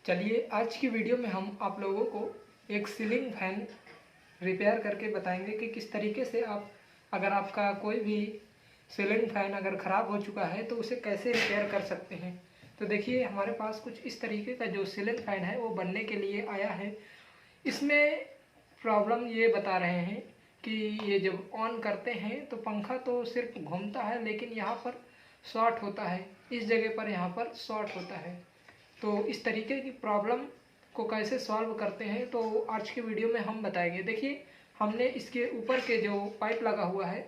चलिए आज की वीडियो में हम आप लोगों को एक सीलिंग फैन रिपेयर करके बताएंगे कि किस तरीके से आप अगर आपका कोई भी सीलिंग फैन अगर ख़राब हो चुका है तो उसे कैसे रिपेयर कर सकते हैं। तो देखिए हमारे पास कुछ इस तरीके का जो सीलिंग फैन है वो बनने के लिए आया है। इसमें प्रॉब्लम ये बता रहे हैं कि ये जब ऑन करते हैं तो पंखा तो सिर्फ घूमता है लेकिन यहाँ पर शॉर्ट होता है, इस जगह पर यहाँ पर शॉर्ट होता है। तो इस तरीके की प्रॉब्लम को कैसे सॉल्व करते हैं तो आज की वीडियो में हम बताएंगे। देखिए हमने इसके ऊपर के जो पाइप लगा हुआ है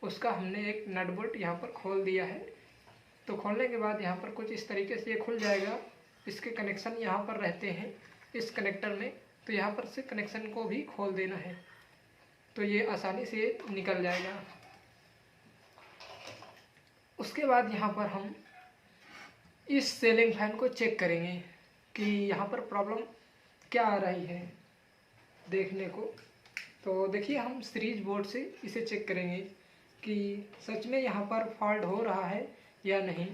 उसका हमने एक नट बोल्ट यहाँ पर खोल दिया है। तो खोलने के बाद यहाँ पर कुछ इस तरीके से ये खुल जाएगा। इसके कनेक्शन यहाँ पर रहते हैं इस कनेक्टर में, तो यहाँ पर से कनेक्शन को भी खोल देना है तो ये आसानी से निकल जाएगा। उसके बाद यहाँ पर हम इस सीलिंग फैन को चेक करेंगे कि यहाँ पर प्रॉब्लम क्या आ रही है देखने को। तो देखिए हम सीरीज बोर्ड से इसे चेक करेंगे कि सच में यहाँ पर फॉल्ट हो रहा है या नहीं,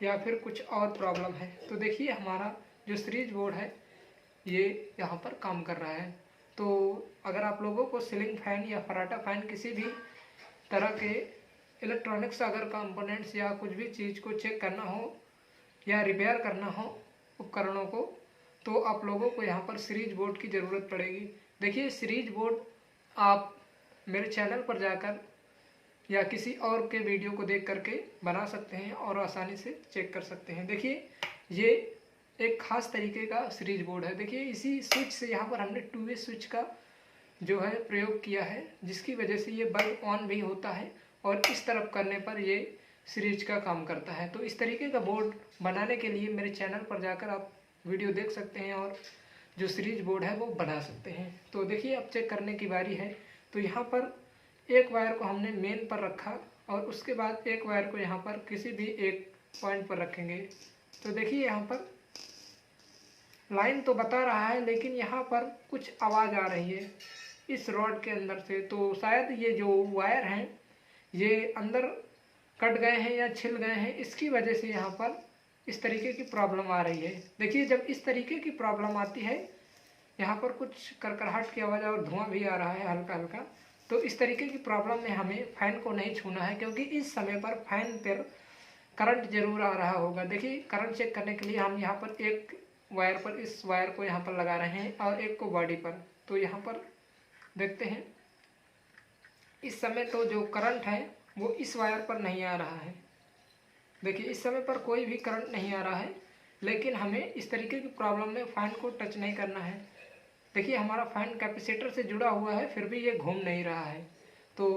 या फिर कुछ और प्रॉब्लम है। तो देखिए हमारा जो सीरीज बोर्ड है ये यहाँ पर काम कर रहा है। तो अगर आप लोगों को सीलिंग फैन या फराटा फैन किसी भी तरह के इलेक्ट्रॉनिक्स अगर कंपोनेंट्स या कुछ भी चीज़ को चेक करना हो या रिपेयर करना हो उपकरणों को, तो आप लोगों को यहाँ पर सीरीज बोर्ड की ज़रूरत पड़ेगी। देखिए सीरीज बोर्ड आप मेरे चैनल पर जाकर या किसी और के वीडियो को देख करके बना सकते हैं और आसानी से चेक कर सकते हैं। देखिए ये एक ख़ास तरीके का सीरीज बोर्ड है। देखिए इसी स्विच से यहाँ पर हमने 2 वे स्विच का जो है प्रयोग किया है, जिसकी वजह से ये बल्ब ऑन भी होता है और इस तरफ करने पर ये सीरीज का काम करता है। तो इस तरीके का बोर्ड बनाने के लिए मेरे चैनल पर जाकर आप वीडियो देख सकते हैं और जो सीरीज बोर्ड है वो बना सकते हैं। तो देखिए अब चेक करने की बारी है। तो यहाँ पर एक वायर को हमने मेन पर रखा और उसके बाद एक वायर को यहाँ पर किसी भी एक पॉइंट पर रखेंगे। तो देखिए यहाँ पर लाइन तो बता रहा है लेकिन यहाँ पर कुछ आवाज़ आ रही है इस रॉड के अंदर से। तो शायद ये जो वायर हैं ये अंदर कट गए हैं या छिल गए हैं, इसकी वजह से यहाँ पर इस तरीके की प्रॉब्लम आ रही है। देखिए जब इस तरीके की प्रॉब्लम आती है, यहाँ पर कुछ करकराहट की आवाज़ और धुआं भी आ रहा है हल्का हल्का, तो इस तरीके की प्रॉब्लम में हमें फ़ैन को नहीं छूना है क्योंकि इस समय पर फैन पर करंट जरूर आ रहा होगा। देखिए करंट चेक करने के लिए हम यहाँ पर एक वायर पर इस वायर को यहाँ पर लगा रहे हैं और एक को बॉडी पर। तो यहाँ पर देखते हैं इस समय तो जो करंट है वो इस वायर पर नहीं आ रहा है। देखिए इस समय पर कोई भी करंट नहीं आ रहा है, लेकिन हमें इस तरीके की प्रॉब्लम में फ़ैन को टच नहीं करना है। देखिए हमारा फ़ैन कैपेसिटर से जुड़ा हुआ है फिर भी ये घूम नहीं रहा है। तो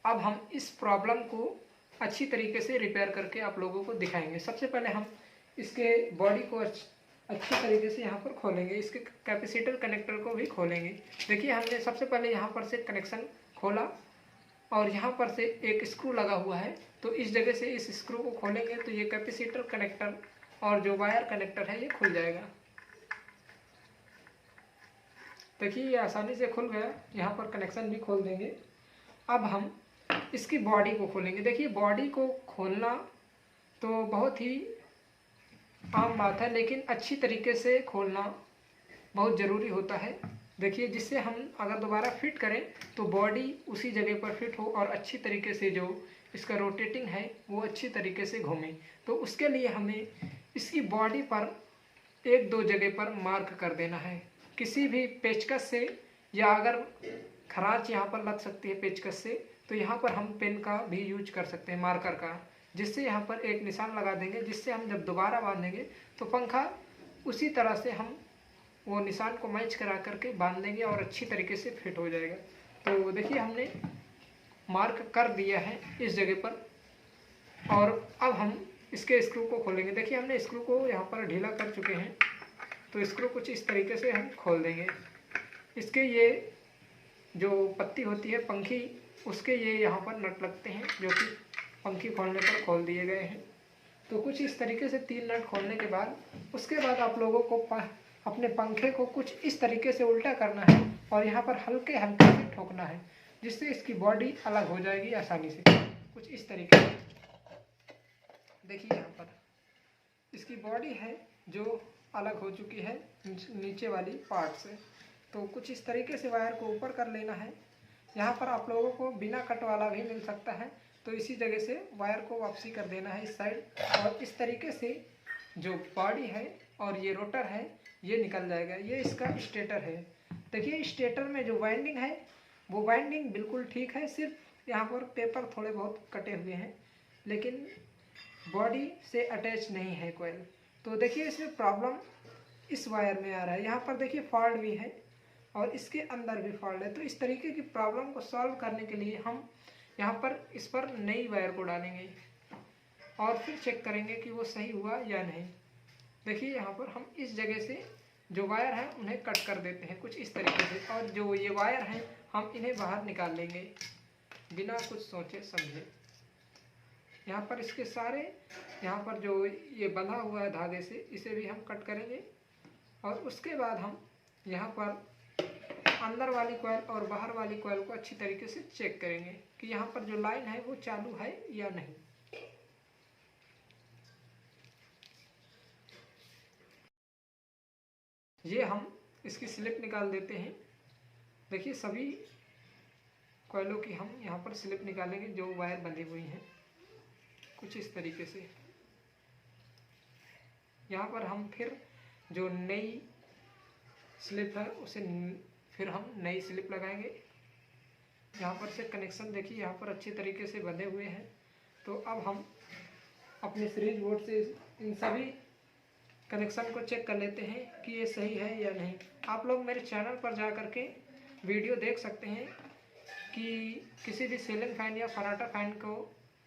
अब हम इस प्रॉब्लम को अच्छी तरीके से रिपेयर करके आप लोगों को दिखाएंगे। सबसे पहले हम इसके बॉडी को अच्छी तरीके से यहाँ पर खोलेंगे, इसके कैपेसिटर कनेक्टर को भी खोलेंगे। देखिए हमने सबसे पहले यहाँ पर से कनेक्शन खोला और यहाँ पर से एक स्क्रू लगा हुआ है, तो इस जगह से इस स्क्रू को खोलेंगे तो ये कैपेसिटर कनेक्टर और जो वायर कनेक्टर है ये खुल जाएगा। देखिए ये आसानी से खुल गया। यहाँ पर कनेक्शन भी खोल देंगे। अब हम इसकी बॉडी को खोलेंगे। देखिए बॉडी को खोलना तो बहुत ही आम बात है, लेकिन अच्छी तरीके से खोलना बहुत ज़रूरी होता है। देखिए जिससे हम अगर दोबारा फिट करें तो बॉडी उसी जगह पर फिट हो और अच्छी तरीके से जो इसका रोटेटिंग है वो अच्छी तरीके से घूमे। तो उसके लिए हमें इसकी बॉडी पर एक दो जगह पर मार्क कर देना है किसी भी पेचकस से, या अगर खरांच यहाँ पर लग सकती है पेचकस से तो यहाँ पर हम पेन का भी यूज कर सकते हैं, मार्कर का, जिससे यहाँ पर एक निशान लगा देंगे, जिससे हम जब दोबारा बांधेंगे तो पंखा उसी तरह से हम वो निशान को मैच करा करके बांध देंगे और अच्छी तरीके से फिट हो जाएगा। तो देखिए हमने मार्क कर दिया है इस जगह पर और अब हम इसके स्क्रू को खोलेंगे। देखिए हमने स्क्रू को यहाँ पर ढीला कर चुके हैं, तो स्क्रू कुछ इस तरीके से हम खोल देंगे। इसके ये जो पत्ती होती है पंखी, उसके ये यहाँ पर नट लगते हैं जो कि पंखी खोलने पर खोल दिए गए हैं। तो कुछ इस तरीके से 3 नट खोलने के बाद उसके बाद आप लोगों को अपने पंखे को कुछ इस तरीके से उल्टा करना है और यहाँ पर हल्के हल्के से ठोकना है, जिससे इसकी बॉडी अलग हो जाएगी आसानी से। कुछ इस तरीके से देखिए यहाँ पर इसकी बॉडी है जो अलग हो चुकी है नीचे वाली पार्ट से। तो कुछ इस तरीके से वायर को ऊपर कर लेना है। यहाँ पर आप लोगों को बिना कट वाला भी मिल सकता है, तो इसी जगह से वायर को वापसी कर देना है इस साइड, और इस तरीके से जो बॉडी है और ये रोटर है ये निकल जाएगा। ये इसका स्टेटर है। देखिए स्टेटर में जो वाइंडिंग है वो वाइंडिंग बिल्कुल ठीक है, सिर्फ यहाँ पर पेपर थोड़े बहुत कटे हुए हैं, लेकिन बॉडी से अटैच नहीं है कोयल। तो देखिए इसमें प्रॉब्लम इस वायर में आ रहा है। यहाँ पर देखिए फॉल्ट भी है और इसके अंदर भी फॉल्ट है। तो इस तरीके की प्रॉब्लम को सॉल्व करने के लिए हम यहाँ पर इस पर नई वायर को डालेंगे और फिर चेक करेंगे कि वो सही हुआ या नहीं। देखिए यहाँ पर हम इस जगह से जो वायर है उन्हें कट कर देते हैं कुछ इस तरीके से, और जो ये वायर हैं हम इन्हें बाहर निकाल लेंगे बिना कुछ सोचे समझे। यहाँ पर इसके सारे यहाँ पर जो ये बंधा हुआ है धागे से, इसे भी हम कट करेंगे, और उसके बाद हम यहाँ पर अंदर वाली कॉइल और बाहर वाली कॉइल को अच्छी तरीके से चेक करेंगे कि यहाँ पर जो लाइन है वो चालू है या नहीं। ये हम इसकी स्लिप निकाल देते हैं। देखिए सभी कॉइलों की हम यहाँ पर स्लिप निकालेंगे जो वायर बंधी हुई हैं कुछ इस तरीके से। यहाँ पर हम फिर जो नई स्लिप है उसे फिर हम नई स्लिप लगाएंगे। यहाँ पर से कनेक्शन देखिए यहाँ पर अच्छी तरीके से बंधे हुए हैं। तो अब हम अपने सीरीज बोर्ड से इन सभी कनेक्शन को चेक कर लेते हैं कि ये सही है या नहीं। आप लोग मेरे चैनल पर जा कर के वीडियो देख सकते हैं कि किसी भी सीलिंग फैन या फराटा फैन को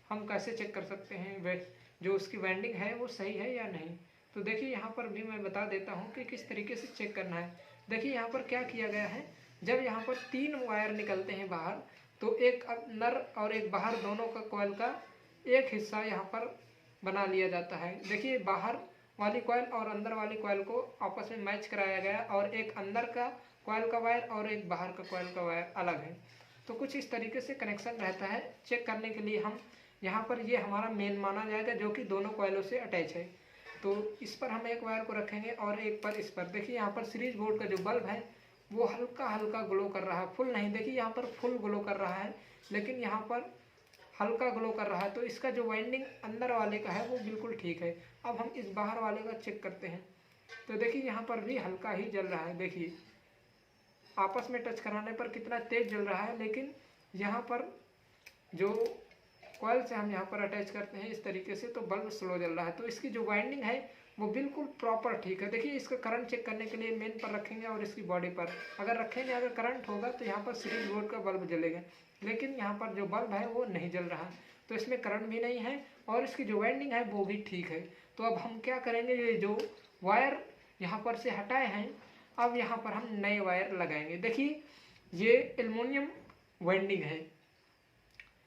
हम कैसे चेक कर सकते हैं, वे जो उसकी वाइंडिंग है वो सही है या नहीं। तो देखिए यहाँ पर भी मैं बता देता हूँ कि किस तरीके से चेक करना है। देखिए यहाँ पर क्या किया गया है, जब यहाँ पर 3 वायर निकलते हैं बाहर, तो एक अंदर और एक बाहर दोनों का कॉइल का एक हिस्सा यहाँ पर बना लिया जाता है। देखिए बाहर वाली कॉइल और अंदर वाली कॉइल को आपस में मैच कराया गया, और एक अंदर का कॉइल का वायर और एक बाहर का कॉइल का वायर अलग है। तो कुछ इस तरीके से कनेक्शन रहता है। चेक करने के लिए हम यहाँ पर ये हमारा मेन माना जाएगा जो कि दोनों कॉइलों से अटैच है। तो इस पर हम एक वायर को रखेंगे और एक पर इस पर। देखिए यहाँ पर सीरीज बोर्ड का जो बल्ब है वो हल्का हल्का ग्लो कर रहा है, फुल नहीं। देखिए यहाँ पर फुल ग्लो कर रहा है, लेकिन यहाँ पर हल्का ग्लो कर रहा है। तो इसका जो वाइंडिंग अंदर वाले का है वो बिल्कुल ठीक है। अब हम इस बाहर वाले का चेक करते हैं। तो देखिए यहाँ पर भी हल्का ही जल रहा है। देखिए आपस में टच कराने पर कितना तेज जल रहा है, लेकिन यहाँ पर जो कॉइल से हम यहाँ पर अटैच करते हैं इस तरीके से तो बल्ब स्लो जल रहा है। तो इसकी जो वाइंडिंग है वो बिल्कुल प्रॉपर ठीक है। देखिए इसका करंट चेक करने के लिए मेन पर रखेंगे और इसकी बॉडी पर अगर रखेंगे, अगर करंट होगा तो यहाँ पर सीरीज बोर्ड का बल्ब जलेगा, लेकिन यहाँ पर जो बल्ब है वो नहीं जल रहा है। तो इसमें करंट भी नहीं है और इसकी जो वाइंडिंग है वो भी ठीक है। तो अब हम क्या करेंगे, ये जो वायर यहाँ पर से हटाए हैं अब यहाँ पर हम नए वायर लगाएंगे। देखिए ये एल्युमिनियम वाइंडिंग है,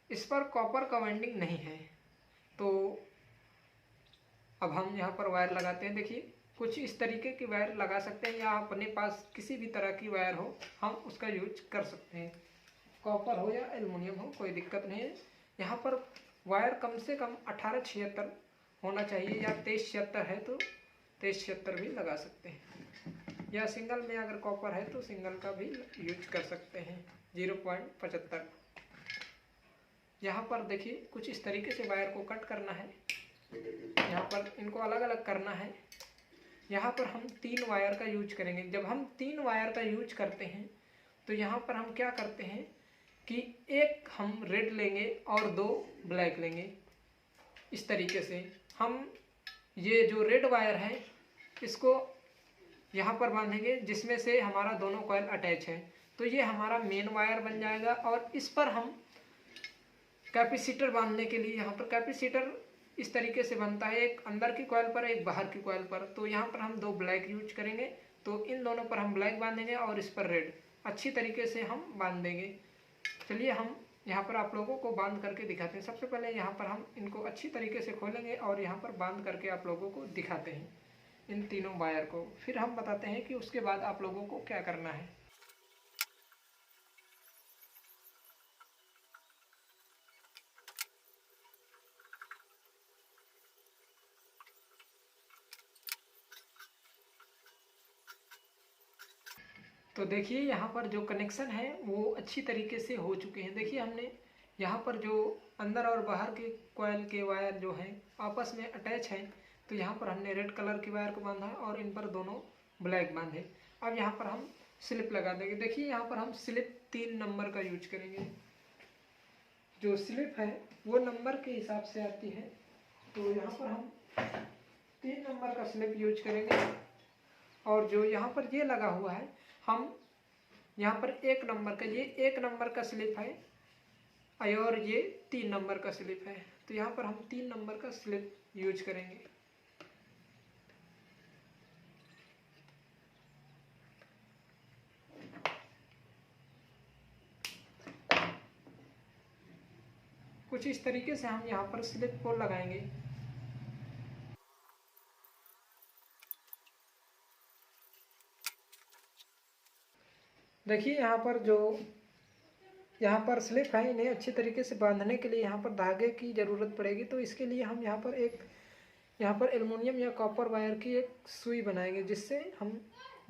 इस पर कॉपर का वाइंडिंग नहीं है। तो अब हम यहाँ पर वायर लगाते हैं। देखिए कुछ इस तरीके की वायर लगा सकते हैं, या अपने पास किसी भी तरह की वायर हो हम उसका यूज कर सकते हैं, कॉपर हो या एल्युमिनियम हो, कोई दिक्कत नहीं है। यहाँ पर वायर कम से कम 1876 होना चाहिए, या 2376 है तो 2376 भी लगा सकते हैं, या सिंगल में अगर कॉपर है तो सिंगल का भी यूज कर सकते हैं 0.75। यहाँ पर देखिए कुछ इस तरीके से वायर को कट करना है, यहाँ पर इनको अलग अलग करना है। यहाँ पर हम 3 वायर का यूज करेंगे। जब हम 3 वायर का यूज करते हैं तो यहाँ पर हम क्या करते हैं कि एक हम रेड लेंगे और 2 ब्लैक लेंगे। इस तरीके से हम ये जो रेड वायर है इसको यहाँ पर बांधेंगे जिसमें से हमारा दोनों कॉइल अटैच है। तो ये हमारा मेन वायर बन जाएगा, और इस पर हम कैपेसिटर बांधने के लिए, यहाँ पर कैपेसिटर इस तरीके से बनता है, एक अंदर की कॉइल पर एक बाहर की कॉइल पर। तो यहाँ पर हम 2 ब्लैक यूज करेंगे। तो इन दोनों पर हम ब्लैक बांधेंगे और इस पर रेड, अच्छी तरीके से हम बांध देंगे। चलिए हम यहाँ पर आप लोगों को बांध करके दिखाते हैं। सबसे पहले यहाँ पर हम इनको अच्छी तरीके से खोलेंगे और यहाँ पर बांध करके आप लोगों को दिखाते हैं इन तीनों वायर को। फिर हम बताते हैं कि उसके बाद आप लोगों को क्या करना है। तो देखिए यहाँ पर जो कनेक्शन है वो अच्छी तरीके से हो चुके हैं। देखिए हमने यहाँ पर जो अंदर और बाहर के कॉइल के वायर जो हैं आपस में अटैच हैं, तो यहाँ पर हमने रेड कलर की वायर को बांधा है और इन पर दोनों ब्लैक बांधे। अब यहाँ पर हम स्लिप लगा देंगे। देखिए यहाँ पर हम स्लिप 3 नंबर का यूज करेंगे। जो स्लिप है वो नंबर के हिसाब से आती है, तो यहाँ पर हम 3 नंबर का स्लिप यूज करेंगे। और जो यहाँ पर ये लगा हुआ है, हम यहाँ पर 1 नंबर का, ये 1 नंबर का स्लिप है और ये 3 नंबर का स्लिप है, तो यहाँ पर हम 3 नंबर का स्लिप यूज करेंगे। कुछ इस तरीके से हम यहाँ पर स्लिप को लगाएंगे। देखिए यहाँ पर स्लिप है, इन्हें अच्छे तरीके से बांधने के लिए यहाँ पर धागे की ज़रूरत पड़ेगी। तो इसके लिए हम यहाँ पर एल्युमिनियम या कॉपर वायर की एक सुई बनाएंगे, जिससे हम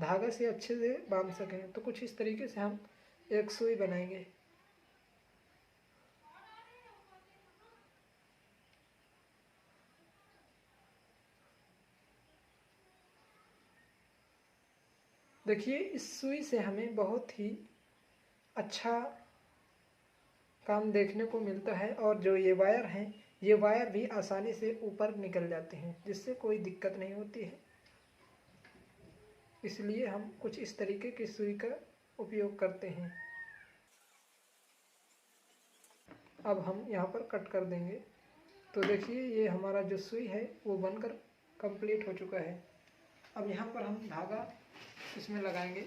धागे से अच्छे से बांध सकें। तो कुछ इस तरीके से हम एक सुई बनाएंगे। देखिए इस सुई से हमें बहुत ही अच्छा काम देखने को मिलता है, और जो ये वायर हैं, ये वायर भी आसानी से ऊपर निकल जाते हैं, जिससे कोई दिक्कत नहीं होती है। इसलिए हम कुछ इस तरीके की सुई का उपयोग करते हैं। अब हम यहाँ पर कट कर देंगे। तो देखिए ये हमारा जो सुई है वो बनकर कंप्लीट हो चुका है। अब यहाँ पर हम धागा इसमें लगाएंगे।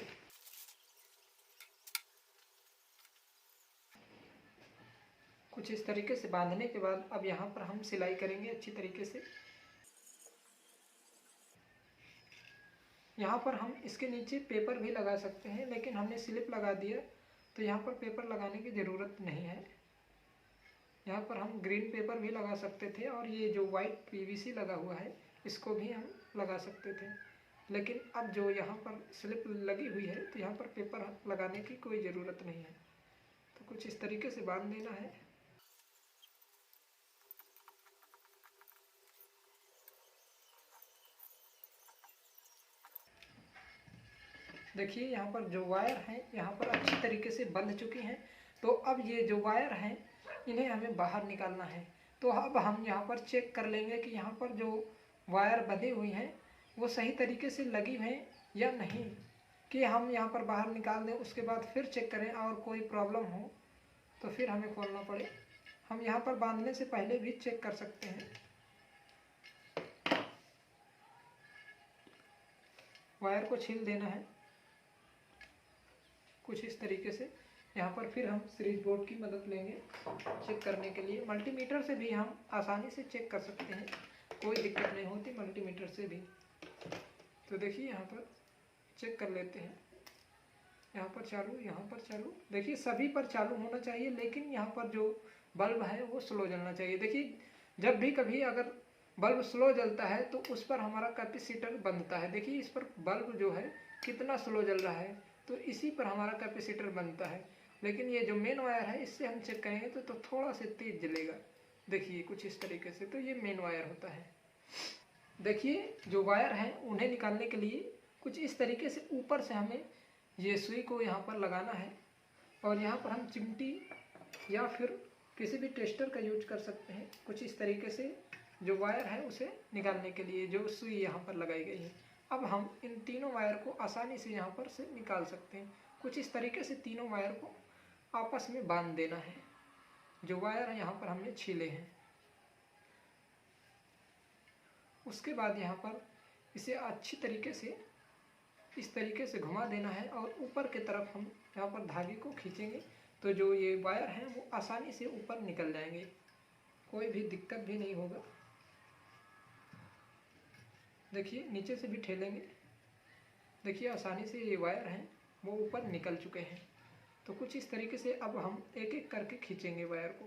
कुछ इस तरीके से बांधने के बाद अब यहाँ पर हम सिलाई करेंगे अच्छी तरीके से। यहाँ पर हम इसके नीचे पेपर भी लगा सकते हैं, लेकिन हमने स्लिप लगा दिया तो यहाँ पर पेपर लगाने की ज़रूरत नहीं है। यहाँ पर हम ग्रीन पेपर भी लगा सकते थे, और ये जो वाइट पीवीसी लगा हुआ है इसको भी हम लगा सकते थे, लेकिन अब जो यहाँ पर स्लिप लगी हुई है तो यहाँ पर पेपर लगाने की कोई ज़रूरत नहीं है। तो कुछ इस तरीके से बांध देना है। देखिए यहाँ पर जो वायर हैं यहाँ पर अच्छी तरीके से बंध चुकी हैं। तो अब ये जो वायर हैं इन्हें हमें बाहर निकालना है। तो अब हम यहाँ पर चेक कर लेंगे कि यहाँ पर जो वायर बंधी हुई हैं वो सही तरीके से लगी हैं या नहीं, कि हम यहाँ पर बाहर निकाल दें, उसके बाद फिर चेक करें और कोई प्रॉब्लम हो तो फिर हमें खोलना पड़े। हम यहाँ पर बांधने से पहले भी चेक कर सकते हैं। वायर को छील देना है कुछ इस तरीके से। यहाँ पर फिर हम सीरीज बोर्ड की मदद लेंगे चेक करने के लिए। मल्टीमीटर से भी हम आसानी से चेक कर सकते हैं, कोई दिक्कत नहीं होती मल्टीमीटर से भी। तो देखिए यहाँ पर चेक कर लेते हैं। यहाँ पर चालू, यहाँ पर चालू। देखिए सभी पर चालू होना चाहिए, लेकिन यहाँ पर जो बल्ब है वो स्लो जलना चाहिए। देखिए जब भी कभी अगर बल्ब स्लो जलता है तो उस पर हमारा कैपेसिटर बनता है। देखिए इस पर बल्ब जो है कितना स्लो जल रहा है, तो इसी पर हमारा कैपेसिटर बनता है। लेकिन ये जो मेन वायर है इससे हम चेक करेंगे तो थोड़ा सा तेज जलेगा। देखिए कुछ इस तरीके से, तो ये मेन वायर होता है। देखिए जो वायर हैं उन्हें निकालने के लिए कुछ इस तरीके से ऊपर से हमें ये सुई को यहाँ पर लगाना है, और यहाँ पर हम चिमटी या फिर किसी भी टेस्टर का यूज कर सकते हैं। कुछ इस तरीके से जो वायर है उसे निकालने के लिए जो सुई यहाँ पर लगाई गई है। अब हम इन तीनों वायर को आसानी से यहाँ पर से निकाल सकते हैं। कुछ इस तरीके से तीनों वायर को आपस में बांध देना है। जो वायर है यहाँ पर हमने छीले हैं। उसके बाद यहाँ पर इसे अच्छी तरीके से इस तरीके से घुमा देना है, और ऊपर की तरफ हम यहाँ पर धागे को खींचेंगे तो जो ये वायर हैं वो आसानी से ऊपर निकल जाएंगे, कोई भी दिक्कत भी नहीं होगा। देखिए नीचे से भी ठेलेंगे, देखिए आसानी से ये वायर हैं वो ऊपर निकल चुके हैं। तो कुछ इस तरीके से अब हम एक एक करके खींचेंगे वायर को,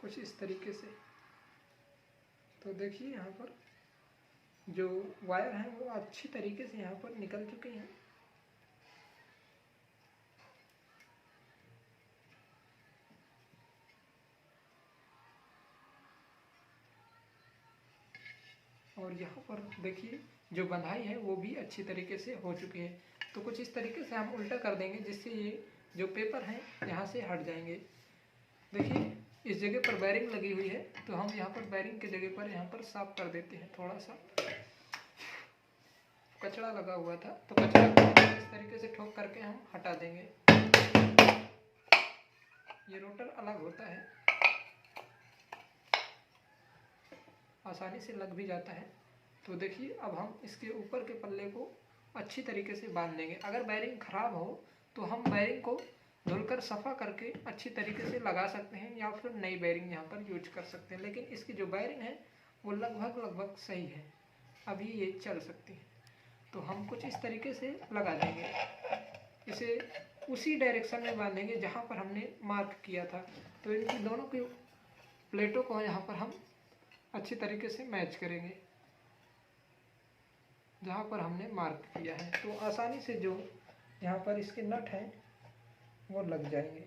कुछ इस तरीके से। तो देखिए यहाँ पर जो वायर हैं वो अच्छी तरीके से यहाँ पर निकल चुके हैं। और यहाँ पर देखिए जो बंधाई है वो भी अच्छी तरीके से हो चुकी है। तो कुछ इस तरीके से हम उल्टा कर देंगे जिससे ये जो पेपर हैं यहाँ से हट जाएंगे। देखिए इस जगह पर बैरिंग लगी हुई है, तो हम यहाँ पर बैरिंग के जगह पर यहाँ पर साफ कर देते हैं। थोड़ा सा कचरा लगा हुआ था, तो कचरा इस तरीके से ठोक करके हम हटा देंगे। ये रोटर अलग होता है, आसानी से लग भी जाता है। तो देखिए अब हम इसके ऊपर के पल्ले को अच्छी तरीके से बांध देंगे। अगर बैरिंग खराब हो तो हम बैरिंग को धुलकर सफ़ा करके अच्छी तरीके से लगा सकते हैं, या फिर नई बैरिंग यहाँ पर यूज कर सकते हैं। लेकिन इसकी जो बैरिंग है वो लगभग सही है, अभी ये चल सकती है। तो हम कुछ इस तरीके से लगा देंगे, इसे उसी डायरेक्शन में बांधेंगे जहाँ पर हमने मार्क किया था। तो इनकी दोनों की प्लेटों को यहाँ पर हम अच्छी तरीके से मैच करेंगे जहाँ पर हमने मार्क किया है। तो आसानी से जो यहाँ पर इसके नट हैं वो लग जाएंगे।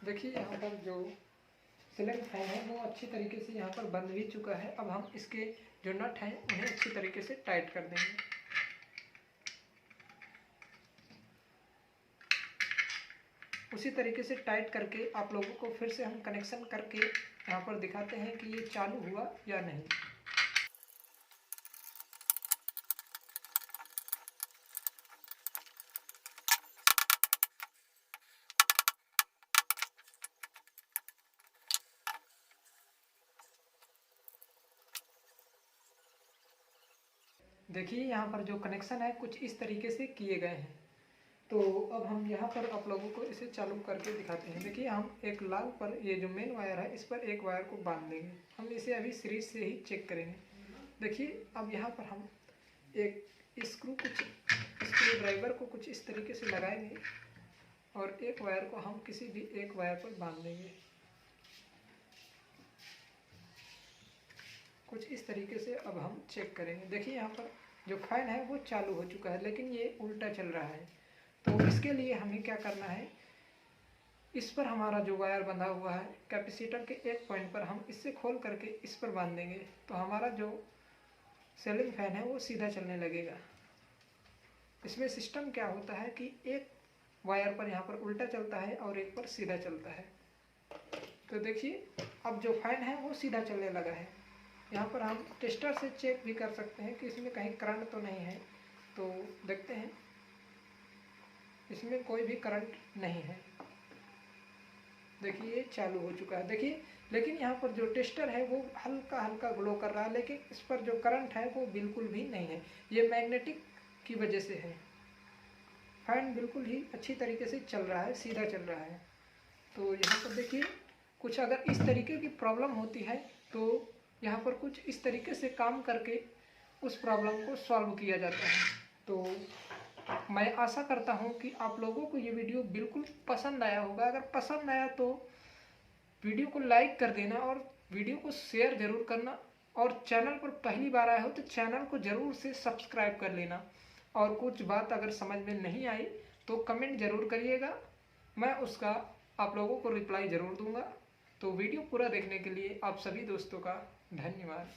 देखिए यहाँ पर जो सीलिंग फैन है वो अच्छी तरीके से यहाँ पर बंद भी चुका है। अब हम इसके जो नट हैं उन्हें अच्छी तरीके से टाइट कर देंगे। उसी तरीके से टाइट करके आप लोगों को फिर से हम कनेक्शन करके यहाँ पर दिखाते हैं कि ये चालू हुआ या नहीं। देखिए यहाँ पर जो कनेक्शन है कुछ इस तरीके से किए गए हैं। तो अब हम यहाँ पर आप लोगों को इसे चालू करके दिखाते हैं। देखिए हम एक लाल पर ये जो मेन वायर है इस पर एक वायर को बांध देंगे। हम इसे अभी सीरीज से ही चेक करेंगे। देखिए अब यहाँ पर हम एक स्क्रू ड्राइवर को कुछ इस तरीके से लगाएंगे और एक वायर को हम किसी भी एक वायर पर बांध देंगे। कुछ इस तरीके से अब हम चेक करेंगे। देखिए यहाँ पर जो फैन है वो चालू हो चुका है, लेकिन ये उल्टा चल रहा है। तो इसके लिए हमें क्या करना है, इस पर हमारा जो वायर बंधा हुआ है कैपेसिटर के एक पॉइंट पर हम इससे खोल करके इस पर बांध देंगे। तो हमारा जो सीलिंग फैन है वो सीधा चलने लगेगा। इसमें सिस्टम क्या होता है कि एक वायर पर यहाँ पर उल्टा चलता है और एक पर सीधा चलता है। तो देखिए अब जो फैन है वो सीधा चलने लगा है। यहाँ पर हम टेस्टर से चेक भी कर सकते हैं कि इसमें कहीं करंट तो नहीं है। तो देखते हैं, इसमें कोई भी करंट नहीं है। देखिए ये चालू हो चुका है। देखिए लेकिन यहाँ पर जो टेस्टर है वो हल्का हल्का ग्लो कर रहा है, लेकिन इस पर जो करंट है वो बिल्कुल भी नहीं है। ये मैग्नेटिक की वजह से है। फैन बिल्कुल ही अच्छी तरीके से चल रहा है, सीधा चल रहा है। तो यहाँ पर देखिए कुछ अगर इस तरीके की प्रॉब्लम होती है तो यहाँ पर कुछ इस तरीके से काम करके उस प्रॉब्लम को सॉल्व किया जाता है। तो मैं आशा करता हूँ कि आप लोगों को ये वीडियो बिल्कुल पसंद आया होगा। अगर पसंद आया तो वीडियो को लाइक कर देना और वीडियो को शेयर ज़रूर करना, और चैनल पर पहली बार आए हो तो चैनल को ज़रूर से सब्सक्राइब कर लेना। और कुछ बात अगर समझ में नहीं आई तो कमेंट ज़रूर करिएगा, मैं उसका आप लोगों को रिप्लाई ज़रूर दूंगा। तो वीडियो पूरा देखने के लिए आप सभी दोस्तों का धन्यवाद।